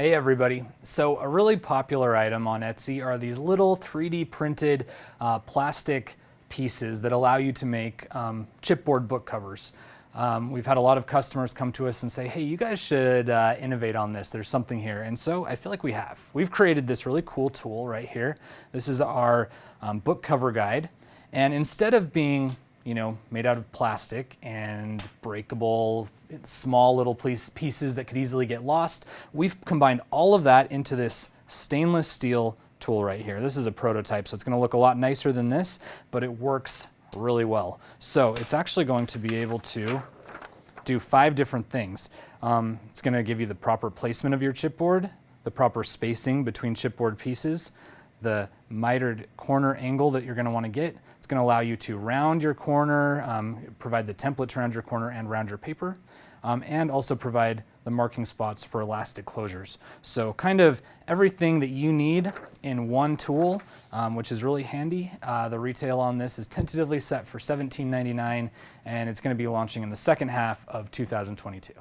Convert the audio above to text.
Hey everybody. So a really popular item on Etsy are these little 3D printed plastic pieces that allow you to make chipboard book covers. We've had a lot of customers come to us and say, hey, you guys should innovate on this. There's something here. And so I feel like we have. We've created this really cool tool right here. This is our book cover guide. And instead of being made out of plastic and breakable, small little pieces that could easily get lost, we've combined all of that into this stainless steel tool right here. This is a prototype, so it's going to look a lot nicer than this, but it works really well. So it's actually going to be able to do 5 different things. It's going to give you the proper placement of your chipboard, the proper spacing between chipboard pieces, the mitered corner angle that you're going to want to get. It's going to allow you to round your corner, provide the template to round your corner and round your paper, and also provide the marking spots for elastic closures. So kind of everything that you need in one tool, which is really handy. The retail on this is tentatively set for $17.99, and it's going to be launching in the second half of 2022.